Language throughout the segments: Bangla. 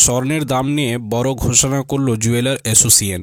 স্বর্ণের দাম নিয়ে বড় ঘোষণা করল জুয়েলার অ্যাসোসিয়েশন।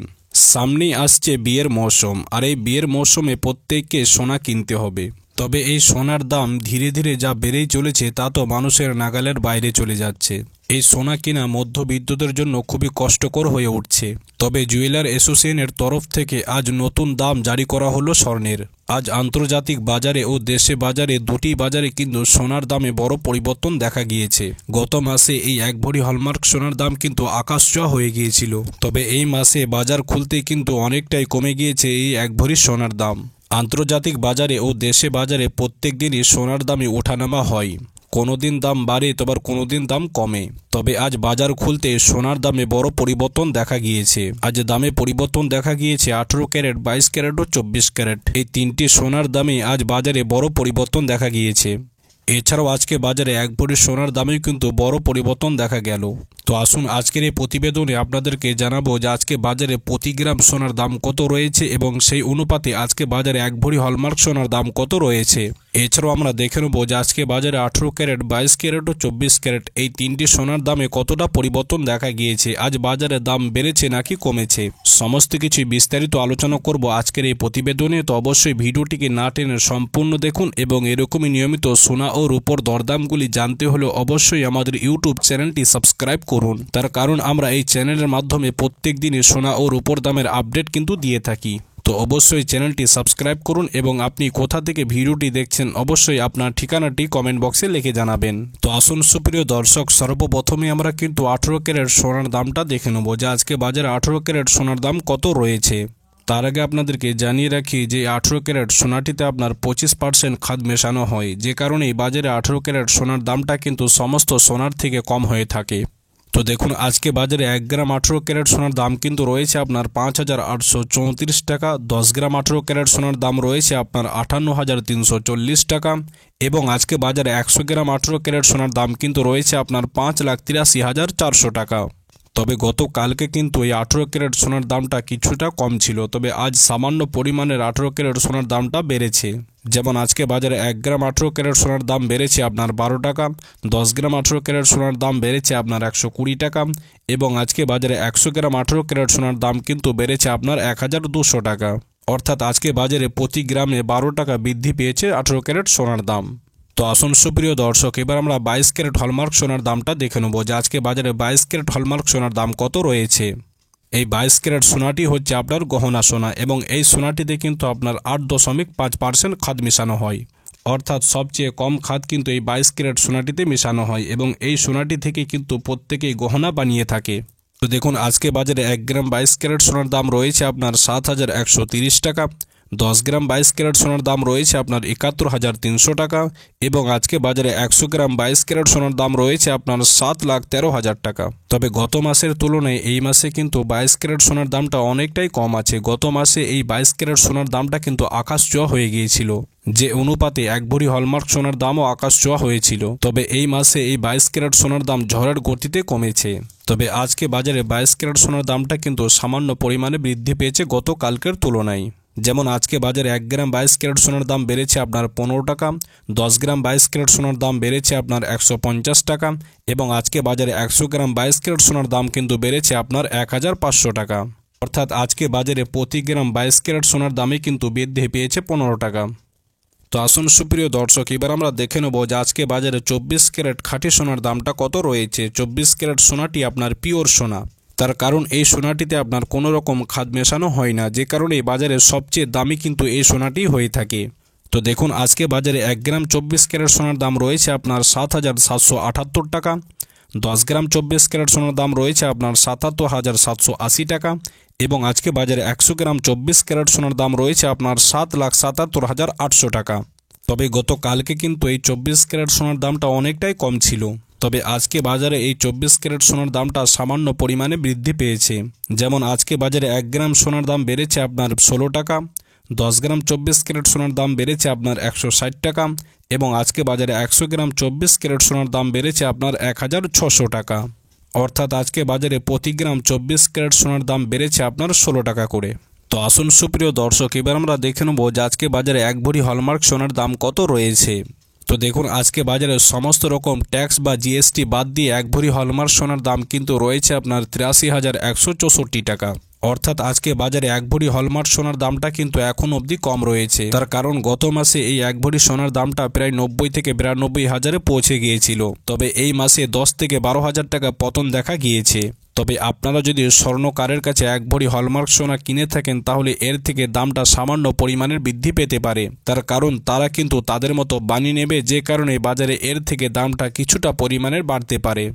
সামনেই আসছে বিয়ের মৌসুম, আর এই বিয়ের মৌসুমে প্রত্যেককে সোনা কিনতে হবে। তবে এই সোনার দাম ধীরে ধীরে যা বেড়েই চলেছে তা তো মানুষের নাগালের বাইরে চলে যাচ্ছে। এই সোনা কেনা মধ্যবিত্তদের জন্য খুবই কষ্টকর হয়ে উঠছে। তবে জুয়েলার অ্যাসোসিয়েশনের তরফ থেকে আজ নতুন দাম জারি করা হলো স্বর্ণের। আজ আন্তর্জাতিক বাজারে ও দেশে বাজারে দুটি বাজারে কিন্তু সোনার দামে বড় পরিবর্তন দেখা গিয়েছে। গত মাসে এই 1 ভরি হলমার্ক সোনার দাম কিন্তু আকাশছোঁয়া হয়ে গিয়েছিল। তবে এই মাসে বাজার খুলতেই কিন্তু অনেকটাই কমে গিয়েছে এই 1 ভরি সোনার দাম। আন্তর্জাতিক বাজারে ও দেশে বাজারে প্রত্যেক দিনই সোনার দামে ওঠানামা হয়। কোনো দিন দাম বাড়ে তো আবার কোনো দিন দাম কমে। তবে আজ বাজার খুলতে সোনার দামে বড় পরিবর্তন দেখা গিয়েছে। আজ দামে পরিবর্তন দেখা গিয়েছে 18 ক্যারেট, 22 ক্যারেট ও 24 ক্যারেট। এই তিনটি সোনার দামে আজ বাজারে বড় পরিবর্তন দেখা গিয়েছে। এছাড়াও আজকে বাজারে 1 ভরি সোনার দামেও কিন্তু বড় পরিবর্তন দেখা গেল। তো আসুন আজকের এই প্রতিবেদনে আপনাদেরকে জানাবো যে আজকে বাজারে প্রতি গ্রাম সোনার দাম কত রয়েছে এবং সেই অনুপাতে আজকে বাজারে 1 ভরি হলমার্ক সোনার দাম কত রয়েছে। এছাড়াও আমরা দেখে নেব যে আজকে বাজারে 18 ক্যারেট, 22 ক্যারেট ও 24 ক্যারেট এই তিনটি সোনার দামে কতটা পরিবর্তন দেখা গিয়েছে। আজ বাজারে দাম বেড়েছে নাকি কমেছে, সমস্ত কিছু বিস্তারিত আলোচনা করব আজকের এই প্রতিবেদনে। তো অবশ্যই ভিডিওটিকে না টেনে সম্পূর্ণ দেখুন এবং এরকমই নিয়মিত সোনা ও রূপোর দরদামগুলি জানতে হলে অবশ্যই আমাদের ইউটিউব চ্যানেলটি সাবস্ক্রাইব করুন। তার কারণ আমরা এই চ্যানেলের মাধ্যমে প্রত্যেক দিনই সোনা ও রূপোর দামের আপডেট কিন্তু দিয়ে থাকি। তো অবশ্যই চ্যানেলটি সাবস্ক্রাইব করুন এবং আপনি কোথা থেকে ভিডিওটি দেখছেন অবশ্যই আপনার ঠিকানাটি কমেন্ট বক্সে লিখে জানাবেন। তো আসুন সুপ্রিয় দর্শক, সর্বপ্রথমে আমরা কিন্তু 18 ক্যারেট সোনার দামটা দেখে নেব যে আজকে বাজারে 18 ক্যারেট সোনার দাম কত রয়েছে। তার আগে আপনাদেরকে জানিয়ে রাখি যে 18 ক্যারেট সোনাটিতে আপনার 25% খাদ মেশানো হয়, যে কারণেই বাজারে 18 ক্যারেট সোনার দামটা কিন্তু সমস্ত সোনার থেকে কম হয়ে থাকে। তো দেখুন আজকে বাজারে 1 গ্রাম 18 ক্যারেট সোনার দাম কিন্তু রয়েছে আপনার 5,834 টাকা। 10 গ্রাম 18 ক্যারেট সোনার দাম রয়েছে আপনার 58,340 টাকা এবং আজকে বাজারে 100 গ্রাম 18 ক্যারেট সোনার দাম কিন্তু রয়েছে আপনার 5,83,400 টাকা। তবে গতকালকে কিন্তু এই 18 ক্যারেট সোনার দামটা কিছুটা কম ছিল, তবে আজ সামান্য পরিমাণের 18 ক্যারেট সোনার দামটা বেড়েছে। যেমন আজকে বাজারে 1 গ্রাম 18 ক্যারেট সোনার দাম বেড়েছে আপনার 12 টাকা, 10 গ্রাম 18 ক্যারেট সোনার দাম বেড়েছে আপনার 120 টাকা এবং আজকে বাজারে 100 গ্রাম 18 ক্যারেট সোনার দাম কিন্তু বেড়েছে আপনার 1,200 টাকা। অর্থাৎ আজকে বাজারে প্রতি গ্রামে 12 টাকা বৃদ্ধি পেয়েছে 18 ক্যারেট সোনার দাম। তো আসুন সুপ্রিয় দর্শক, এবার আমরা 22 ক্যারেট হলমার্ক সোনার দামটা দেখে নেব যে আজকে বাজারে 22 ক্যারেট হলমার্ক সোনার দাম কত রয়েছে। এই 22 ক্যারেট সোনাটি হচ্ছে আপনার গহনা সোনা এবং এই সোনাটিতে কিন্তু আপনার 8.5% খাদ মেশানো হয়। অর্থাৎ সবচেয়ে কম খাদ কিন্তু এই 22 ক্যারেট সোনাটিতে মেশানো হয় এবং এই সোনাটি থেকে কিন্তু প্রত্যেকেই গহনা বানিয়ে থাকে। তো দেখুন আজকে বাজারে 1 গ্রাম 22 ক্যারেট সোনার দাম রয়েছে আপনার 7,130 টাকা। 10 গ্রাম 22 ক্যারেট সোনার দাম রয়েছে আপনার 71,300 টাকা এবং আজকে বাজারে 100 গ্রাম 22 ক্যারেট সোনার দাম রয়েছে আপনার 7,13,000 টাকা। তবে গত মাসের তুলনায় এই মাসে কিন্তু 22 ক্যারেট সোনার দামটা অনেকটাই কম আছে। গত মাসে এই 22 ক্যারেট সোনার দামটা কিন্তু আকাশছোঁয়া হয়ে গিয়েছিল, যে অনুপাতে 1 ভরি হলমার্ক সোনার দামও আকাশছোঁয়া হয়েছিল। তবে এই মাসে এই 22 ক্যারেট সোনার দাম ঝড়ের গতিতে কমেছে। তবে আজকে বাজারে 22 ক্যারেট সোনার দামটা কিন্তু সামান্য পরিমাণে বৃদ্ধি পেয়েছে গতকালকের তুলনায়। যেমন আজকে বাজারে 1 গ্রাম 22 ক্যারেট সোনার দাম বেড়েছে আপনার 15 টাকা, 10 গ্রাম 22 ক্যারেট সোনার দাম বেড়েছে আপনার 150 টাকা এবং আজকে বাজারে 100 গ্রাম 22 ক্যারেট সোনার দাম কিন্তু বেড়েছে আপনার 1,500 টাকা। অর্থাৎ আজকে বাজারে প্রতি গ্রাম 22 ক্যারেট সোনার দামে কিন্তু বৃদ্ধি পেয়েছে 15 টাকা। তো আসুন সুপ্রিয় দর্শক, এবার আমরা দেখে নেব যে আজকে বাজারে 24 ক্যারেট খাঁটি সোনার দামটা কত রয়েছে। 24 ক্যারেট সোনাটি আপনার পিওর সোনা, তার কারণ এই সোনাটিতে আপনার কোনো রকম খাদ মেশানো হয় না, যে কারণে বাজারে সবচেয়ে দামি কিন্তু এই সোনাটি হয়ে থাকে। তো দেখুন আজকে বাজারে 1 গ্রাম 24 ক্যারেট সোনার দাম রয়েছে আপনার 7,778 টাকা। 10 গ্রাম 24 ক্যারেট সোনার দাম রয়েছে আপনার 77,780 টাকা এবং আজকে বাজারে 100 গ্রাম 24 ক্যারেট সোনার দাম রয়েছে আপনার 7,77,800 টাকা। তবে গতকালকে কিন্তু এই 24 ক্যারেট সোনার দামটা অনেকটাই কম ছিল। তবে আজকে বাজারে এই 24 ক্যারেট সোনার দামটা সামান্য পরিমাণে বৃদ্ধি পেয়েছে। যেমন আজকে বাজারে 1 গ্রাম সোনার দাম বেড়েছে আপনার 16 টাকা, 10 গ্রাম 24 ক্যারেট সোনার দাম বেড়েছে আপনার 160 টাকা এবং আজকে বাজারে 100 গ্রাম 24 ক্যারেট সোনার দাম বেড়েছে আপনার 1,600 টাকা। অর্থাৎ আজকে বাজারে প্রতি গ্রাম 24 ক্যারেট সোনার দাম বেড়েছে আপনার 16 টাকা করে। তো আসুন সুপ্রিয় দর্শক, এবার আমরা দেখে নেব যে আজকে বাজারে 1 ভরি হলমার্ক সোনার দাম কত রয়েছে। তো দেখুন আজকে বাজারে সমস্ত রকম ট্যাক্স বা জিএসটি বাদ দিয়ে 1 ভরি হলমার্ক সোনার দাম কিন্তু রয়েছে আপনার 83,164 টাকা। অর্থাৎ আজকে বাজারে 1 ভরি হলমার্ক সোনার দামটা কিন্তু এখন অবধি কম রয়েছে। তার কারণ গত মাসে এই 1 ভরি সোনার দামটা প্রায় 90 থেকে 92 হাজারে পৌঁছে গিয়েছিল। তবে এই মাসে 10 থেকে 12 হাজার টাকা পতন দেখা গিয়েছে। তবে আপনারা যদি স্বর্ণকারের কাছে 1 ভরি হলমার্ক সোনা কিনে থাকেন তাহলে এর থেকে দামটা সামান্য পরিমাণের বৃদ্ধি পেতে পারে। তার কারণ তারা কিন্তু তাদের মতো বানিয়ে নেবে, যে কারণে বাজারে এর থেকে দামটা কিছুটা পরিমাণের বাড়তে পারে।